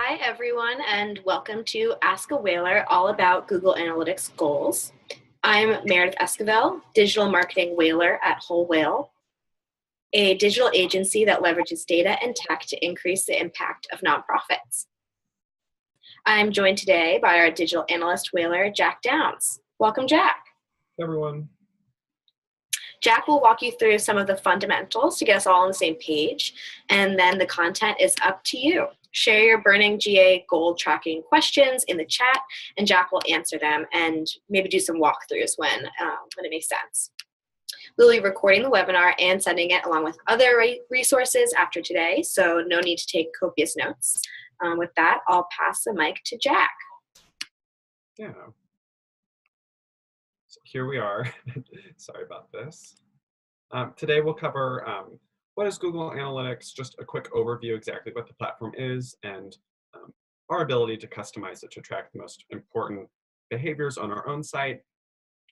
Hi, everyone, and welcome to Ask a Whaler, all about Google Analytics goals. I'm Meredith Esquivel, Digital Marketing Whaler at Whole Whale, a digital agency that leverages data and tech to increase the impact of nonprofits. I'm joined today by our digital analyst whaler, Jack Downs. Welcome, Jack. Hey, everyone. Jack will walk you through some of the fundamentals to get us all on the same page, and then the content is up to you. Share your burning GA goal tracking questions in the chat, and Jack will answer them and maybe do some walkthroughs when it makes sense. We'll be recording the webinar and sending it along with other resources after today, so no need to take copious notes. With that, I'll pass the mic to Jack. Yeah. So here we are. Sorry about this. Today we'll cover what is Google Analytics, just a quick overview exactly what the platform is, and our ability to customize it to track the most important behaviors on our own site.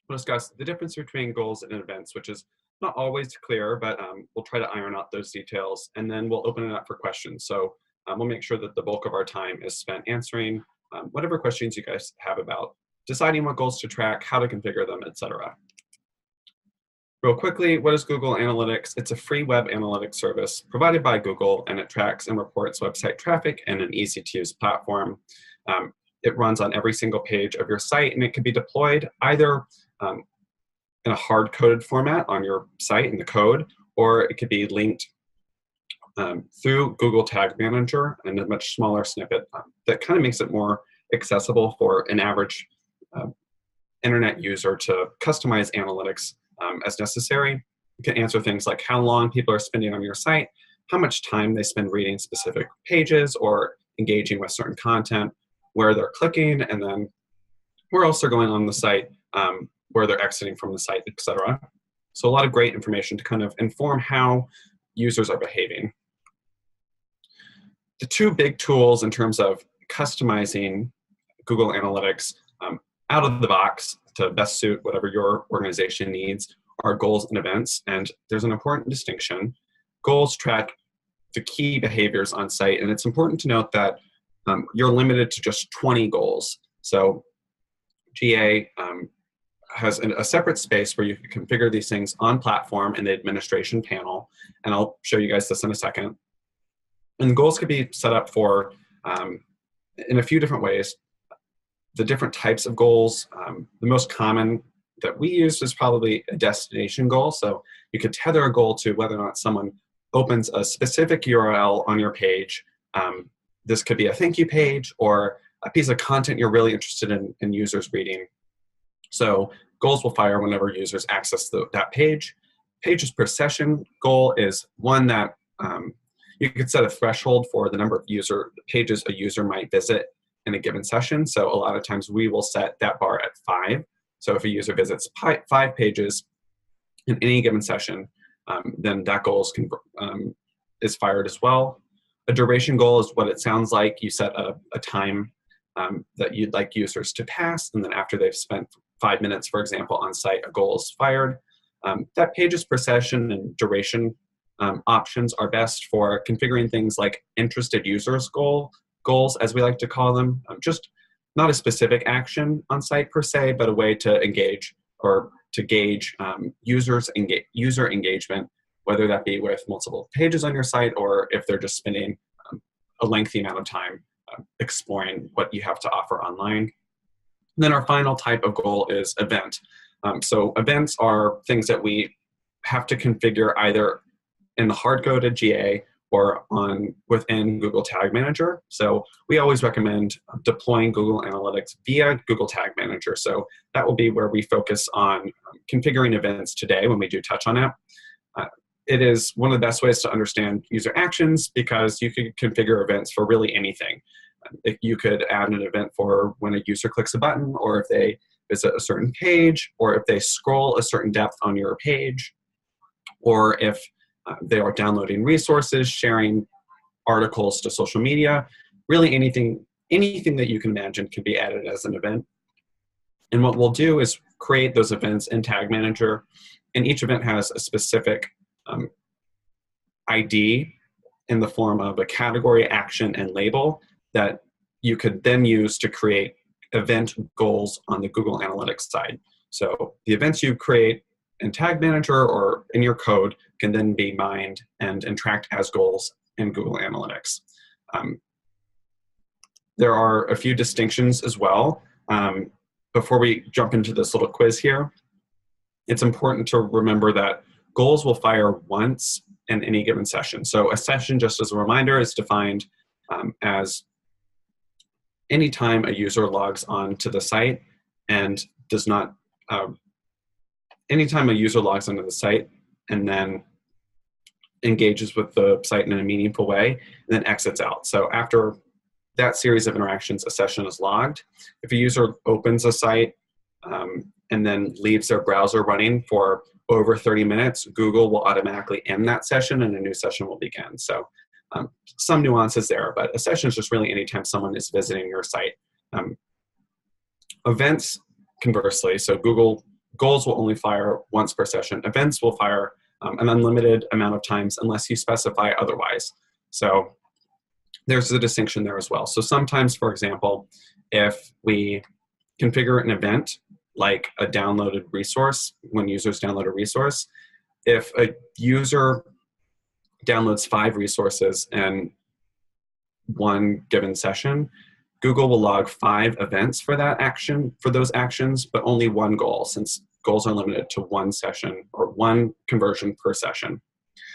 We'll discuss the difference between goals and events, which is not always clear, but we'll try to iron out those details, and then we'll open it up for questions. So we'll make sure that the bulk of our time is spent answering whatever questions you guys have about deciding what goals to track, how to configure them, etc. Real quickly, what is Google Analytics? It's a free web analytics service provided by Google, and it tracks and reports website traffic in an easy-to-use platform. It runs on every single page of your site, and it can be deployed either in a hard-coded format on your site in the code, or it could be linked through Google Tag Manager in a much smaller snippet that kind of makes it more accessible for an average internet user to customize analytics as necessary. You can answer things like how long people are spending on your site, how much time they spend reading specific pages or engaging with certain content, where they're clicking, and then where else they're going on the site, where they're exiting from the site, etc. So a lot of great information to kind of inform how users are behaving. The two big tools in terms of customizing Google Analytics out of the box to best suit whatever your organization needs are goals and events. And there's an important distinction. Goals track the key behaviors on site, and it's important to note that you're limited to just 20 goals. So GA has a separate space where you can configure these things on platform in the administration panel, and I'll show you guys this in a second. And goals could be set up for in a few different ways. The different types of goals, the most common that we use is probably a destination goal. So you could tether a goal to whether or not someone opens a specific URL on your page. This could be a thank you page or a piece of content you're really interested in users reading. So goals will fire whenever users access that page. Pages per session goal is one that you could set a threshold for the number of pages a user might visit in a given session. So a lot of times we will set that bar at 5. So if a user visits 5 pages in any given session, then that goal is fired as well. A duration goal is what it sounds like. You set a time that you'd like users to pass, and then after they've spent 5 minutes, for example, on site, a goal is fired. That pages per session and duration options are best for configuring things like interested users goals, as we like to call them, just not a specific action on site per se, but a way to engage or to gauge user engagement, whether that be with multiple pages on your site or if they're just spending a lengthy amount of time exploring what you have to offer online. And then our final type of goal is event. So events are things that we have to configure either in the hard-coded GA or within Google Tag Manager. So we always recommend deploying Google Analytics via Google Tag Manager. So that will be where we focus on configuring events today when we do touch on it. It is one of the best ways to understand user actions because you could configure events for really anything. You could add an event for when a user clicks a button, or if they visit a certain page, or if they scroll a certain depth on your page, or if they are downloading resources, sharing articles to social media. Really anything that you can imagine can be added as an event. And what we'll do is create those events in Tag Manager, and each event has a specific ID in the form of a category, action, and label that you could then use to create event goals on the Google Analytics side. So the events you create in Tag Manager or in your code can then be mined and tracked as goals in Google Analytics. There are a few distinctions as well. Before we jump into this little quiz here, it's important to remember that goals will fire once in any given session. So a session, just as a reminder, is defined as any time a user logs on to the site and does not, anytime a user logs onto the site and then engages with the site in a meaningful way, and then exits out. So after that series of interactions, a session is logged. If a user opens a site and then leaves their browser running for over 30 minutes, Google will automatically end that session and a new session will begin. So some nuances there, but a session is just really anytime someone is visiting your site. Events, conversely, so Google goals will only fire once per session. Events will fire an unlimited amount of times unless you specify otherwise. So there's a distinction there as well. So sometimes, for example, if we configure an event like a downloaded resource, when users download a resource, if a user downloads 5 resources in one given session, Google will log 5 events for that action, for those actions, but only 1 goal, since goals are limited to 1 session or 1 conversion per session.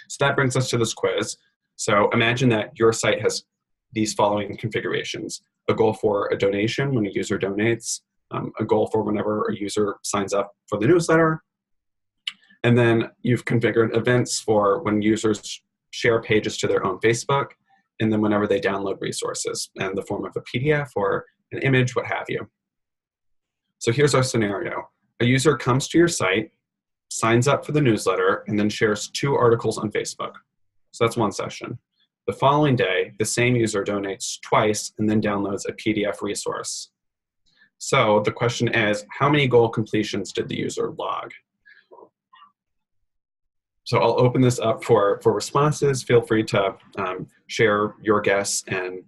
So that brings us to this quiz. So imagine that your site has these following configurations: a goal for a donation when a user donates, a goal for whenever a user signs up for the newsletter, and then you've configured events for when users share pages to their own Facebook, and then whenever they download resources in the form of a PDF or an image, what have you. So here's our scenario. A user comes to your site, signs up for the newsletter, and then shares 2 articles on Facebook. So that's 1 session. The following day, the same user donates twice and then downloads a PDF resource. So the question is, how many goal completions did the user log? So I'll open this up for responses. Feel free to share your guess in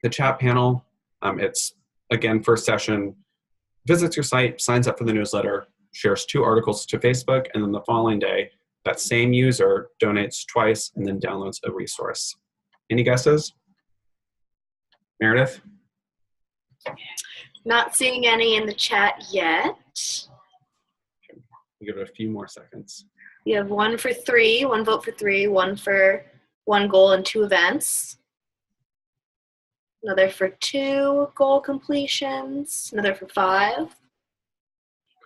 the chat panel. It's, again, first session, visits your site, signs up for the newsletter, shares 2 articles to Facebook, and then the following day, that same user donates twice and then downloads a resource. Any guesses? Meredith? Not seeing any in the chat yet. We'll give it a few more seconds. You have 1 for 3, 1 vote for 3, 1 for 1 goal and 2 events. Another for 2 goal completions. Another for 5.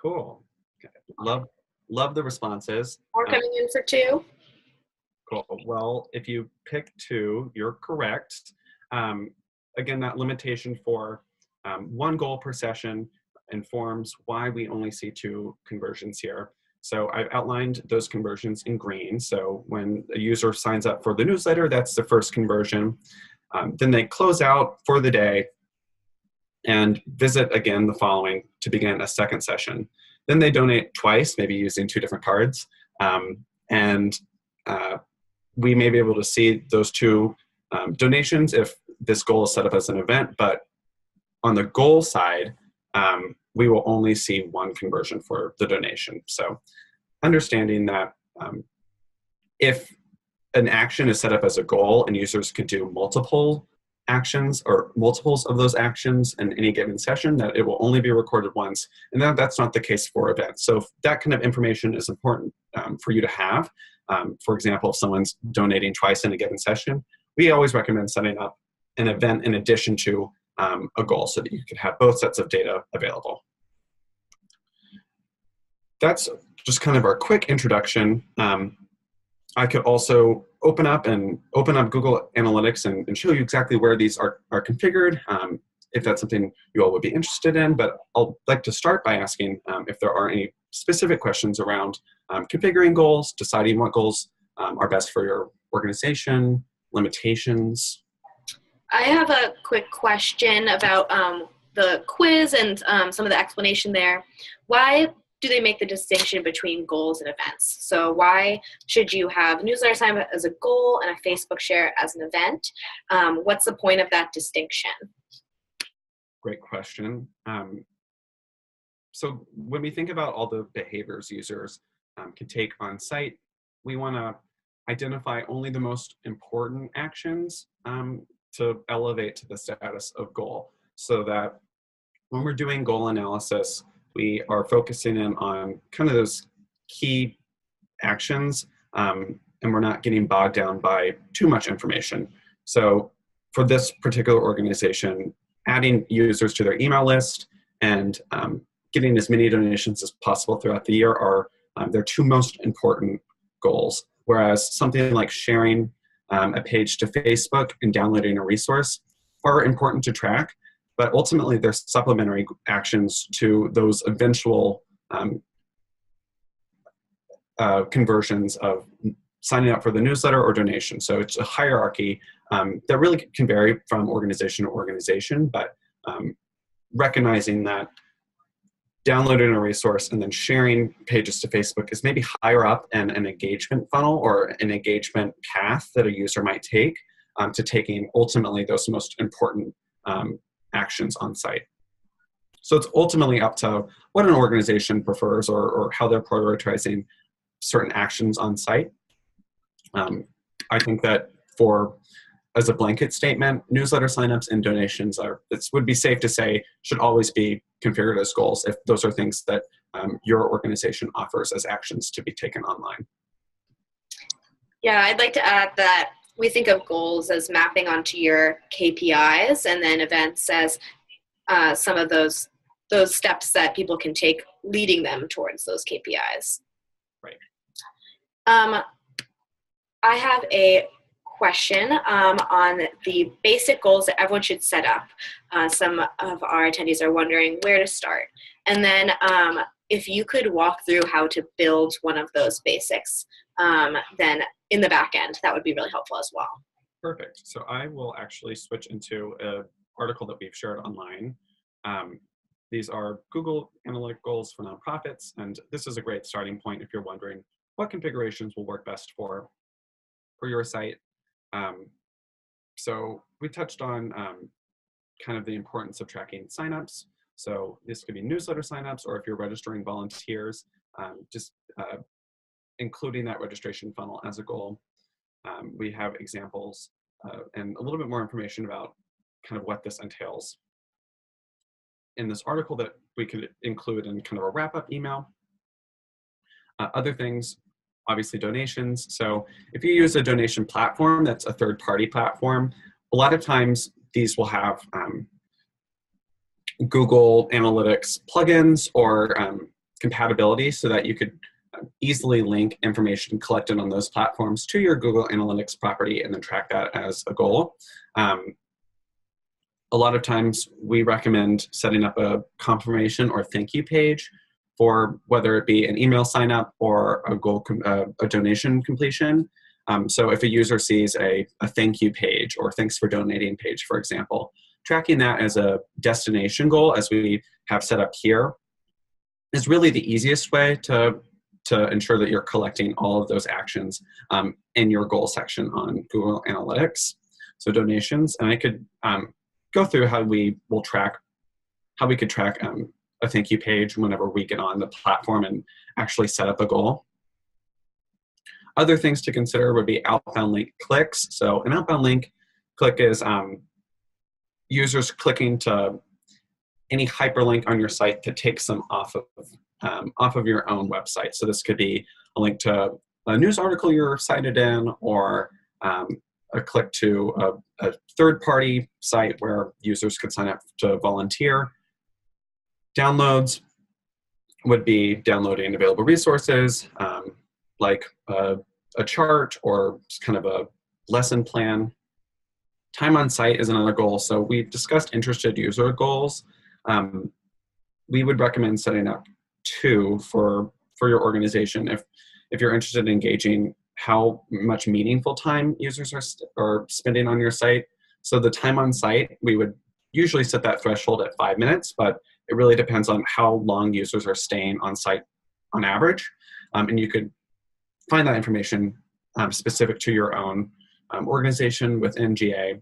Cool. Okay. Love the responses. More coming in for 2. Cool. Well, if you pick 2, you're correct. Again, that limitation for 1 goal per session informs why we only see 2 conversions here. So I've outlined those conversions in green. So when a user signs up for the newsletter, that's the first conversion. Then they close out for the day and visit again the following to begin a second session. Then they donate twice, maybe using 2 different cards. We may be able to see those 2 donations if this goal is set up as an event, but on the goal side, we will only see 1 conversion for the donation. So understanding that if an action is set up as a goal and users can do multiple actions or multiples of those actions in any given session, that it will only be recorded once, and that's not the case for events. So that kind of information is important for you to have. For example, if someone's donating twice in a given session, we always recommend setting up an event in addition to a goal so that you could have both sets of data available. That's just kind of our quick introduction. I could also open up Google Analytics and show you exactly where these are configured, if that's something you all would be interested in. But I'll like to start by asking if there are any specific questions around configuring goals, deciding what goals are best for your organization, limitations. I have a quick question about the quiz and some of the explanation there. Why do they make the distinction between goals and events? So why should you have newsletter sign up as a goal and a Facebook share as an event? What's the point of that distinction? Great question. So when we think about all the behaviors users can take on site, we want to identify only the most important actions to elevate to the status of goal, so that when we're doing goal analysis, we are focusing in on kind of those key actions, and we're not getting bogged down by too much information. So for this particular organization, adding users to their email list and getting as many donations as possible throughout the year are their two most important goals. Whereas something like sharing a page to Facebook and downloading a resource are important to track, but ultimately they're supplementary actions to those eventual conversions of signing up for the newsletter or donation. So it's a hierarchy that really can vary from organization to organization, but recognizing that downloading a resource and then sharing pages to Facebook is maybe higher up in an engagement funnel or an engagement path that a user might take to taking ultimately those most important actions on site. So it's ultimately up to what an organization prefers or how they're prioritizing certain actions on site. I think that as a blanket statement, newsletter signups and donations would be safe to say should always be configured as goals if those are things that your organization offers as actions to be taken online. Yeah, I'd like to add that we think of goals as mapping onto your KPIs, and then events as some of those steps that people can take leading them towards those KPIs. Right. I have a question on the basic goals that everyone should set up. Some of our attendees are wondering where to start. And then if you could walk through how to build one of those basics, then in the back end, that would be really helpful as well. Perfect. So I will actually switch into an article that we've shared online. These are Google Analytic goals for nonprofits, and this is a great starting point if you're wondering what configurations will work best for your site. So we touched on kind of the importance of tracking signups. So this could be newsletter signups, or if you're registering volunteers, just including that registration funnel as a goal. We have examples and a little bit more information about kind of what this entails in this article that we could include in kind of a wrap-up email. Other things, obviously donations. So if you use a donation platform that's a third-party platform, a lot of times these will have Google Analytics plugins or compatibility so that you could easily link information collected on those platforms to your Google Analytics property and then track that as a goal. A lot of times we recommend setting up a confirmation or thank you page for whether it be an email sign up or a donation completion. So if a user sees a thank you page or thanks for donating page, for example, tracking that as a destination goal, as we have set up here, is really the easiest way to ensure that you're collecting all of those actions in your goal section on Google Analytics. So donations, and I could go through how we could track a thank you page whenever we get on the platform and actually set up a goal. Other things to consider would be outbound link clicks. So an outbound link click is users clicking to any hyperlink on your site that takes them off of your own website. So this could be a link to a news article you're cited in, or a click to a third-party site where users could sign up to volunteer. Downloads would be downloading available resources like a chart or kind of a lesson plan. Time on site is another goal. So we've discussed interested user goals. We would recommend setting up 2 for your organization if you're interested in engaging how much meaningful time users are spending on your site. So the time on site, we would usually set that threshold at 5 minutes, but It really depends on how long users are staying on site on average. And you could find that information specific to your own organization within GA.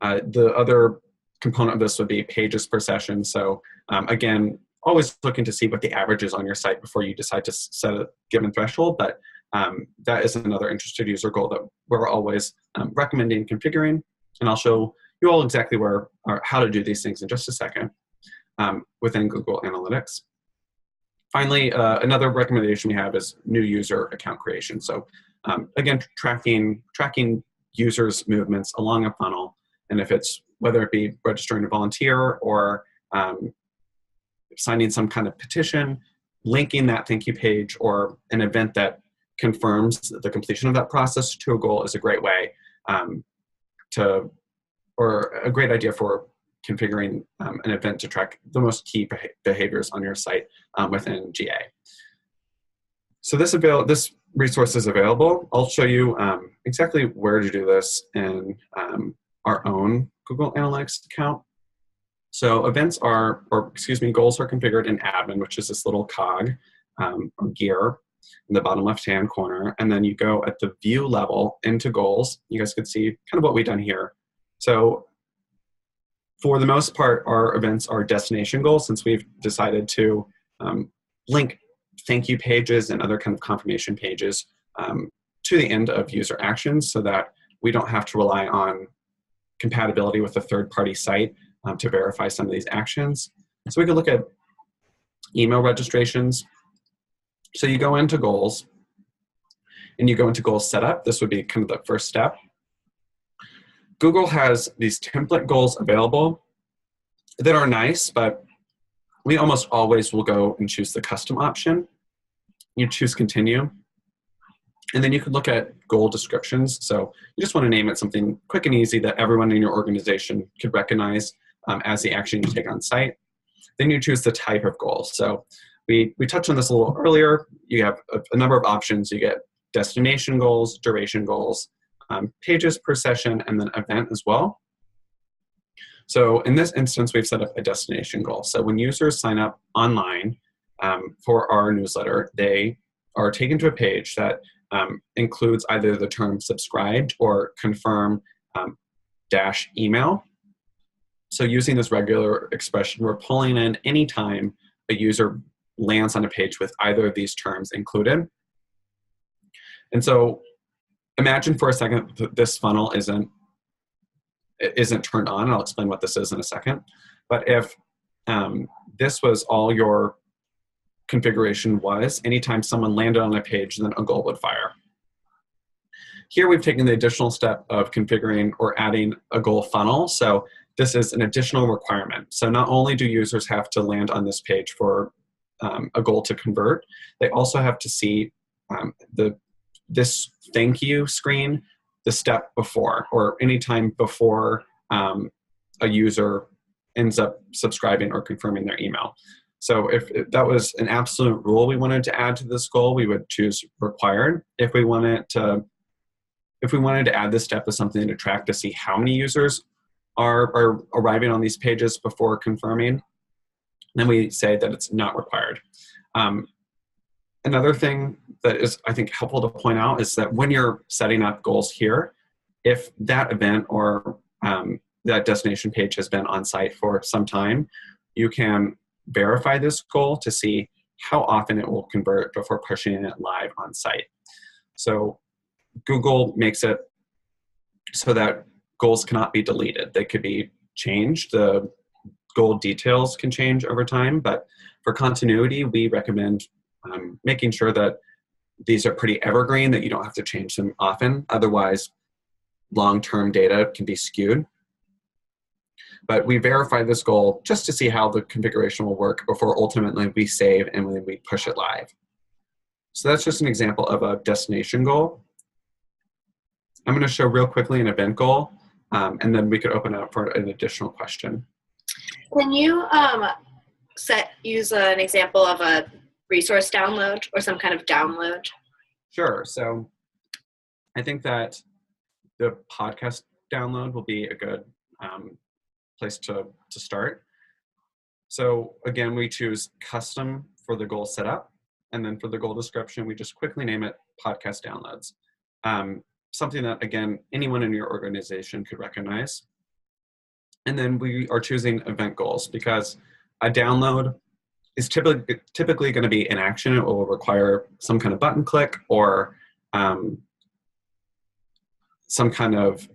The other component of this would be pages per session. So again, always looking to see what the average is on your site before you decide to set a given threshold, but that is another interested user goal that we're always recommending configuring. And I'll show you all exactly where or how to do these things in just a second within Google Analytics. Finally, another recommendation we have is new user account creation. So again, tracking users' movements along a funnel, and if it's whether it be registering a volunteer or signing some kind of petition, linking that thank you page or an event that confirms the completion of that process to a goal is a great way or a great idea for configuring an event to track the most key behaviors on your site within GA. So this resource is available. I'll show you exactly where to do this in our own Google Analytics account. So goals are configured in admin, which is this little cog or gear in the bottom left-hand corner. And then you go at the view level into goals. You guys could see kind of what we've done here. So for the most part, our events are destination goals since we've decided to link thank you pages and other kind of confirmation pages to the end of user actions so that we don't have to rely on compatibility with a third-party site to verify some of these actions. So we could look at email registrations. So you go into goals and you go into goals setup. This would be kind of the first step. Google has these template goals available that are nice, but we almost always will go and choose the custom option. You choose continue. And then you could look at goal descriptions. So you just want to name it something quick and easy that everyone in your organization could recognize as the action you take on site. Then you choose the type of goal. So we touched on this a little earlier. You have a number of options. You get destination goals, duration goals, pages per session, and then event as well. So in this instance, we've set up a destination goal. So when users sign up online for our newsletter, they are taken to a page that includes either the term subscribed or confirm dash email. So using this regular expression, we're pulling in any time a user lands on a page with either of these terms included. And so imagine for a second that this funnel isn't turned on. I'll explain what this is in a second. But if this was all your configuration was, anytime someone landed on a page, then a goal would fire. Here we've taken the additional step of configuring or adding a goal funnel. So this is an additional requirement. So not only do users have to land on this page for a goal to convert, they also have to see this thank you screen the step before or anytime before a user ends up subscribing or confirming their email. So if that was an absolute rule we wanted to add to this goal, we would choose required. If we wanted to add this step as something to track to see how many users are arriving on these pages before confirming, then we say that it's not required. Another thing that is, I think, helpful to point out is that when you're setting up goals here, if that event or that destination page has been on site for some time, you can verify this goal to see how often it will convert before pushing it live on site. So Google makes it so that goals cannot be deleted. They could be changed. The goal details can change over time, but for continuity, we recommend making sure that these are pretty evergreen, that you don't have to change them often. Otherwise, long-term data can be skewed. But we verify this goal just to see how the configuration will work before ultimately we save and then we push it live. So that's just an example of a destination goal. I'm going to show real quickly an event goal, and then we could open it up for an additional question. Can you use an example of a resource download or some kind of download? Sure. So I think that the podcast download will be a good place to start. So again, we choose custom for the goal setup. And then for the goal description, we just quickly name it podcast downloads. Something that, again, anyone in your organization could recognize. And then we are choosing event goals because a download is typically going to be an action. It will require some kind of button click or some kind of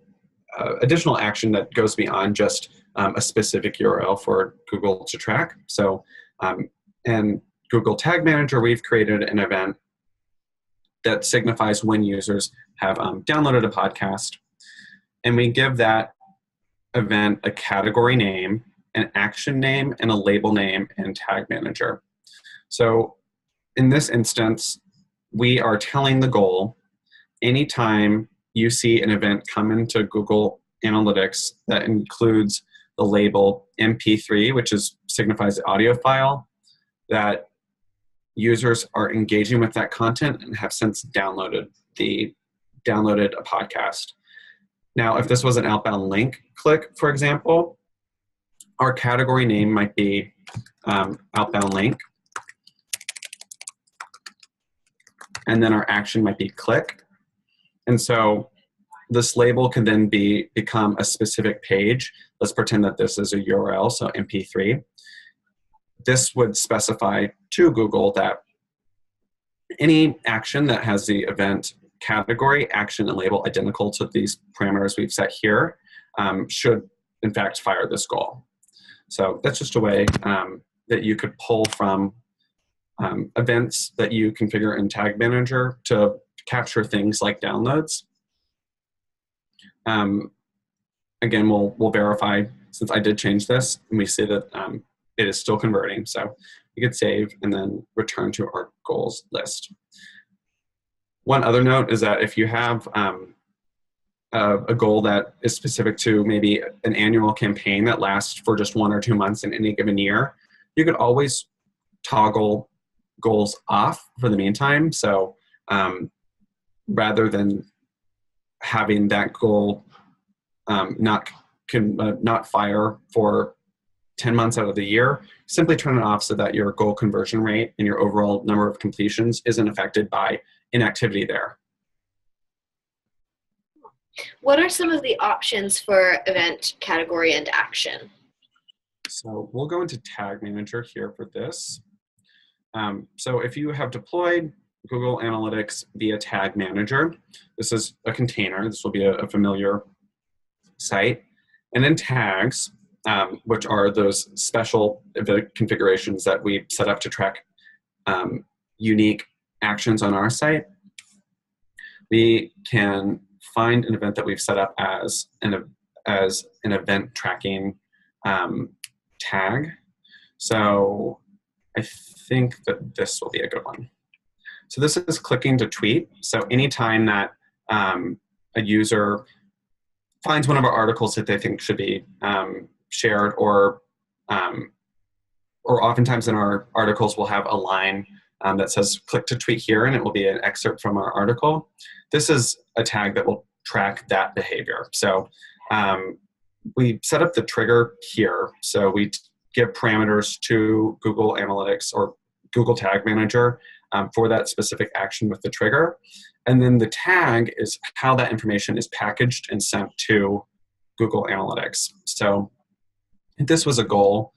additional action that goes beyond just a specific URL for Google to track. So in Google Tag Manager, we've created an event that signifies when users have downloaded a podcast, and we give that event a category name, an action name, and a label name and Tag Manager. So in this instance, we are telling the goal anytime you see an event come into Google Analytics that includes the label MP3, which signifies the audio file, that users are engaging with that content and have since downloaded a podcast. Now, if this was an outbound link click, for example, our category name might be outbound link, and then our action might be click. And so this label can then become a specific page. Let's pretend that this is a URL, so MP3. This would specify to Google that any action that has the event category, action, and label identical to these parameters we've set here should, in fact, fire this goal. So that's just a way that you could pull from events that you configure in Tag Manager to capture things like downloads. Again, we'll verify, since I did change this, and we see that it is still converting. So we could save and then return to our goals list. One other note is that if you have a goal that is specific to maybe an annual campaign that lasts for just 1 or 2 months in any given year, you could always toggle goals off for the meantime. So rather than having that goal not fire for 10 months out of the year, simply turn it off so that your goal conversion rate and your overall number of completions isn't affected by inactivity there. What are some of the options for event category and action? So we'll go into Tag Manager here for this. So if you have deployed Google Analytics via Tag Manager, this is a container. This will be a familiar site. And in tags, which are those special configurations that we set up to track unique actions on our site, we can find an event that we've set up as an event tracking tag. So I think that this will be a good one. So this is clicking to tweet. So anytime that a user finds one of our articles that they think should be shared, or oftentimes in our articles we'll have a line that says click to tweet here, and it will be an excerpt from our article. This is a tag that will track that behavior. So we set up the trigger here. So we give parameters to Google Analytics or Google Tag Manager for that specific action with the trigger. And then the tag is how that information is packaged and sent to Google Analytics. So if this was a goal,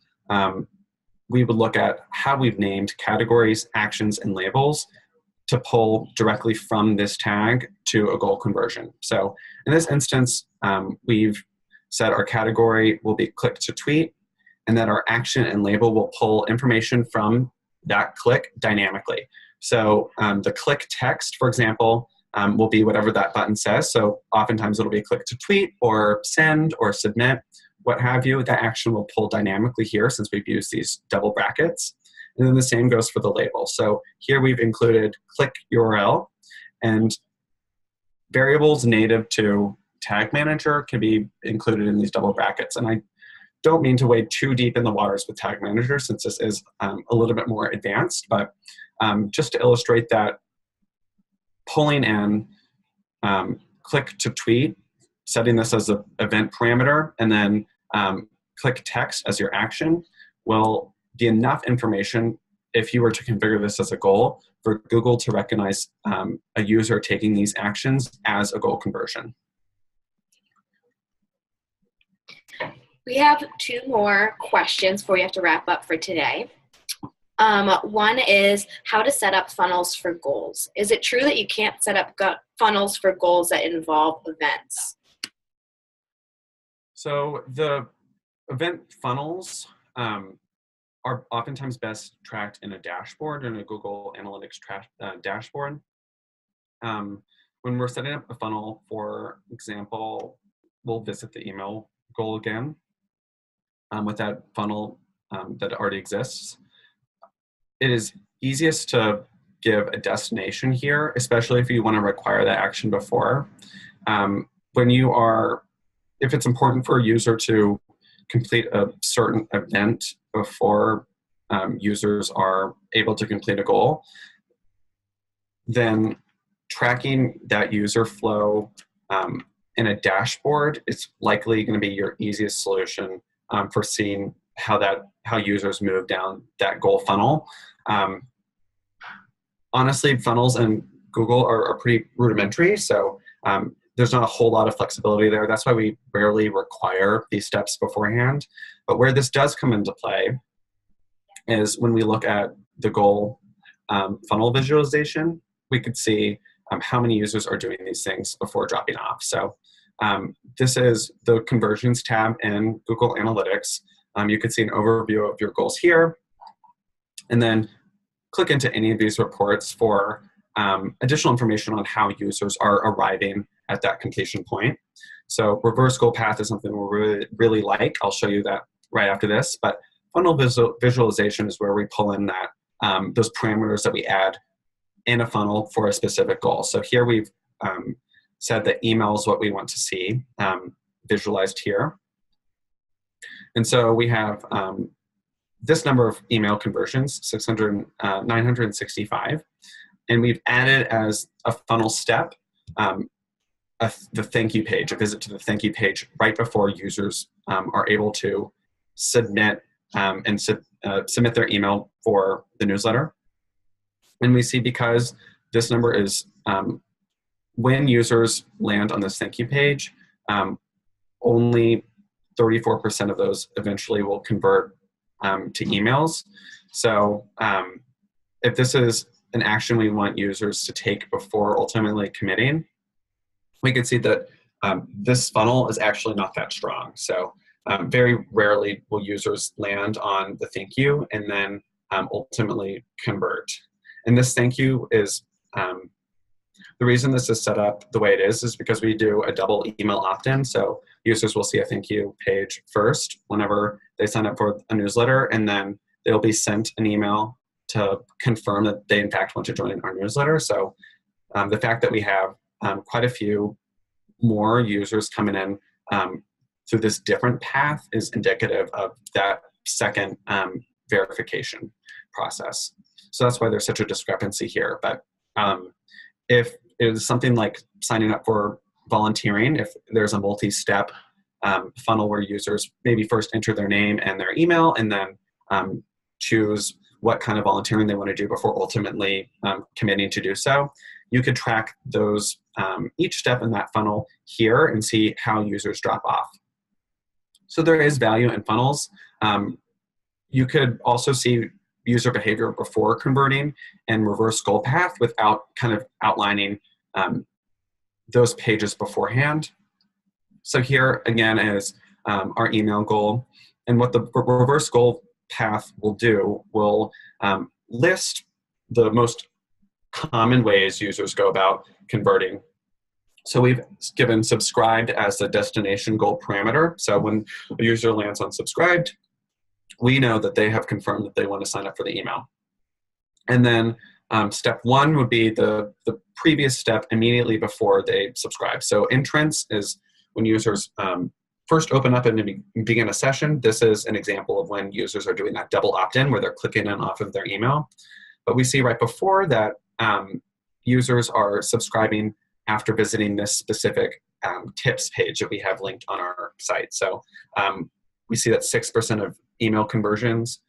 we would look at how we've named categories, actions, and labels to pull directly from this tag to a goal conversion. So in this instance, we've said our category will be click to tweet, and that our action and label will pull information from that click dynamically. So the click text, for example, will be whatever that button says. So oftentimes it'll be click to tweet or send or submit, what have you. That action will pull dynamically here since we've used these double brackets. And then the same goes for the label. So here we've included click URL, and variables native to Tag Manager can be included in these double brackets. And I don't mean to wade too deep in the waters with Tag Manager since this is a little bit more advanced, but just to illustrate that pulling in click to tweet, setting this as an event parameter, and then click text as your action, will be enough information if you were to configure this as a goal for Google to recognize a user taking these actions as a goal conversion. We have two more questions before we have to wrap up for today. One is how to set up funnels for goals. Is it true that you can't set up funnels for goals that involve events? So the event funnels are oftentimes best tracked in a dashboard, in a Google Analytics dashboard. When we're setting up a funnel, for example, we'll visit the email goal again with that funnel that already exists. It is easiest to give a destination here, especially if you want to require that action before. If it's important for a user to complete a certain event before users are able to complete a goal, then tracking that user flow in a dashboard is likely going to be your easiest solution for seeing how users move down that goal funnel. Honestly, funnels in Google are pretty rudimentary, so there's not a whole lot of flexibility there. That's why we rarely require these steps beforehand. But where this does come into play is when we look at the goal funnel visualization, we could see how many users are doing these things before dropping off. So this is the conversions tab in Google Analytics. You could see an overview of your goals here, and then click into any of these reports for additional information on how users are arriving at that completion point. So reverse goal path is something we really like. I'll show you that right after this. But funnel visualization is where we pull in that those parameters that we add in a funnel for a specific goal. So here we've said that email is what we want to see visualized here. And so we have this number of email conversions, 965. And we've added as a funnel step the thank you page, a visit to the thank you page right before users are able to submit submit their email for the newsletter. And we see because this number is when users land on this thank you page, only 34% of those eventually will convert to emails. So if this is an action we want users to take before ultimately committing, we can see that this funnel is actually not that strong. So very rarely will users land on the thank you and then ultimately convert. And this thank you is, the reason this is set up the way it is because we do a double email opt-in. So users will see a thank you page first whenever they sign up for a newsletter, and then they'll be sent an email to confirm that they in fact want to join our newsletter. So the fact that we have quite a few more users coming in through this different path is indicative of that second verification process. So that's why there's such a discrepancy here. But if it is something like signing up for volunteering, if there's a multi-step funnel where users maybe first enter their name and their email and then choose what kind of volunteering they want to do before ultimately committing to do so, you could track those each step in that funnel here and see how users drop off. So there is value in funnels. You could also see user behavior before converting and reverse goal path without kind of outlining those pages beforehand. So here again is our email goal, and what the reverse goal path will do will list the most common ways users go about converting. So we've given subscribed as the destination goal parameter. So when a user lands on subscribed, we know that they have confirmed that they want to sign up for the email. And then step one would be the previous step immediately before they subscribe. So entrance is when users first open up and begin a session. This is an example of when users are doing that double opt-in where they're clicking in off of their email. But we see right before that users are subscribing after visiting this specific tips page that we have linked on our site. So we see that 6% of email conversions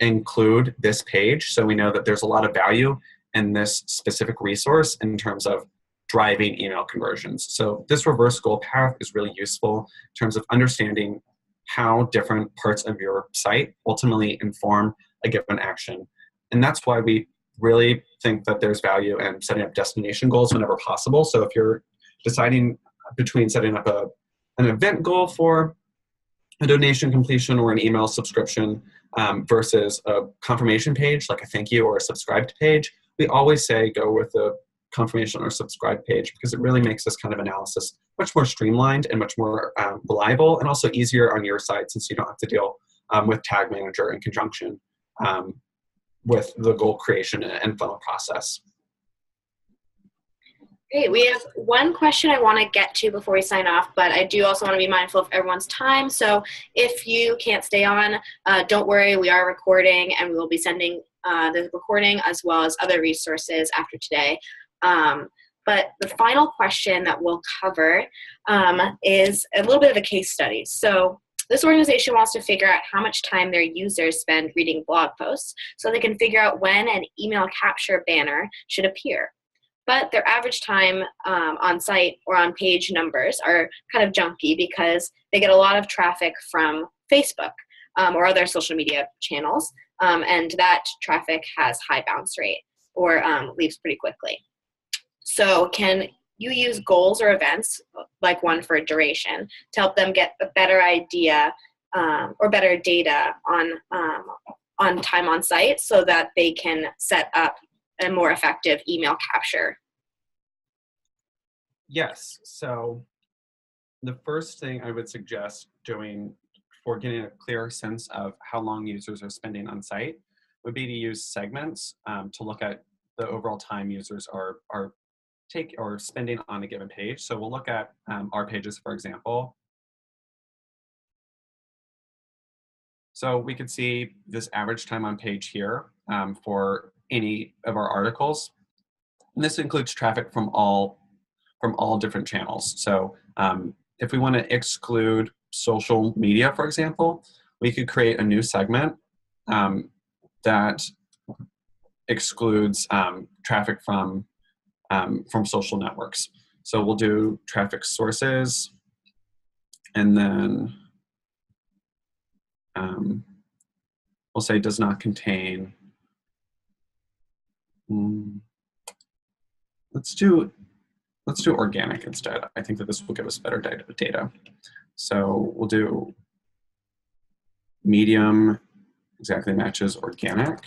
include this page. So we know that there's a lot of value in this specific resource in terms of driving email conversions. So this reverse goal path is really useful in terms of understanding how different parts of your site ultimately inform a given action. And that's why we really think that there's value in setting up destination goals whenever possible. So if you're deciding between setting up an event goal for a donation completion or an email subscription versus a confirmation page, like a thank you or a subscribed page, we always say go with the confirmation or subscribe page because it really makes this kind of analysis much more streamlined and much more reliable, and also easier on your side since you don't have to deal with Tag Manager in conjunction with the goal creation and funnel process. Great. We have one question I want to get to before we sign off, but I do also want to be mindful of everyone's time. So if you can't stay on, don't worry. We are recording, and we will be sending the recording as well as other resources after today. But the final question that we'll cover is a little bit of a case study. So this organization wants to figure out how much time their users spend reading blog posts so they can figure out when an email capture banner should appear. But their average time on site or on page numbers are kind of junky because they get a lot of traffic from Facebook or other social media channels, and that traffic has high bounce rate or leaves pretty quickly. So can you use goals or events, like one for duration, to help them get a better idea or better data on time on site so that they can set up a more effective email capture? Yes. So the first thing I would suggest doing for getting a clearer sense of how long users are spending on site would be to use segments to look at the overall time users are spending on a given page. So we'll look at our pages, for example. So we could see this average time on page here for any of our articles. And this includes traffic from all different channels. So if we want to exclude social media, for example, we could create a new segment that excludes traffic from social networks. So we'll do traffic sources, and then we'll say does not contain. Let's do organic instead. I think that this will give us better data. So we'll do medium exactly matches organic.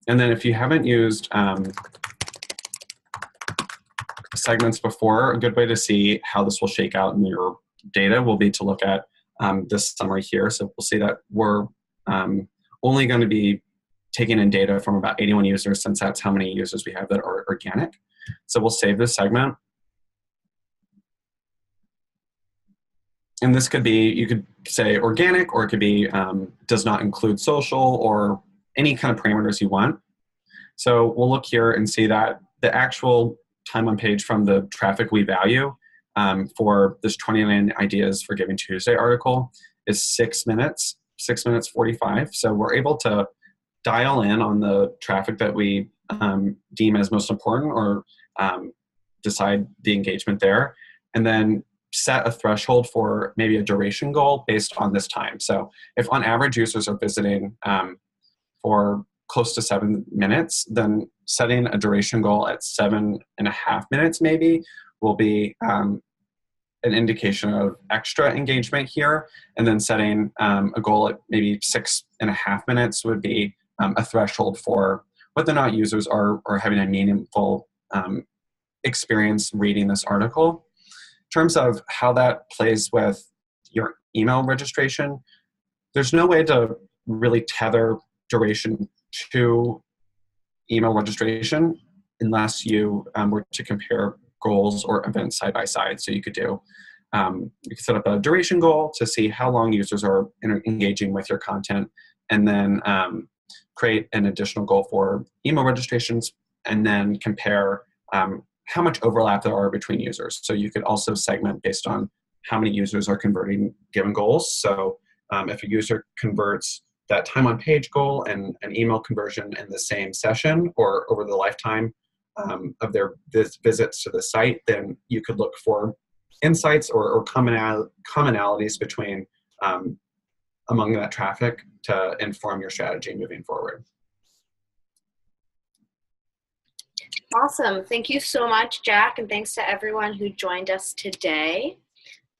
And then if you haven't used segments before, a good way to see how this will shake out in your data will be to look at this summary here. So we'll see that we're only going to be taking in data from about 81 users, since that's how many users we have that are organic. So we'll save this segment. And this could be, you could say organic, or it could be does not include social, or any kind of parameters you want. So we'll look here and see that the actual time on page from the traffic we value for this 29 ideas for Giving Tuesday article is 6 minutes, 6 minutes 45. So we're able to dial in on the traffic that we deem as most important, or decide the engagement there, and then set a threshold for maybe a duration goal based on this time. So if on average users are visiting for close to 7 minutes, then setting a duration goal at 7.5 minutes maybe will be an indication of extra engagement here. And then setting a goal at maybe 6.5 minutes would be a threshold for whether or not users are having a meaningful experience reading this article. In terms of how that plays with your email registration, there's no way to really tether duration to email registration unless you were to compare goals or events side by side. So you could do, you could set up a duration goal to see how long users are engaging with your content, and then create an additional goal for email registrations, and then compare how much overlap there are between users. So you could also segment based on how many users are converting given goals. So if a user converts that time on page goal and an email conversion in the same session or over the lifetime of their visits to the site, then you could look for insights or commonalities between among that traffic to inform your strategy moving forward. Awesome. Thank you so much, Jack, and thanks to everyone who joined us today.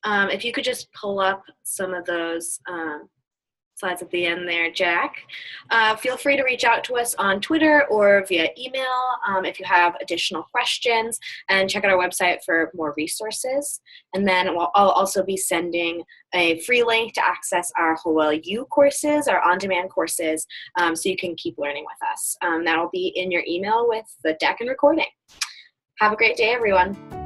If you could just pull up some of those slides at the end there, Jack. Feel free to reach out to us on Twitter or via email if you have additional questions, and check out our website for more resources. And then I'll also be sending a free link to access our WWU courses, our on-demand courses, so you can keep learning with us. That'll be in your email with the deck and recording. Have a great day, everyone.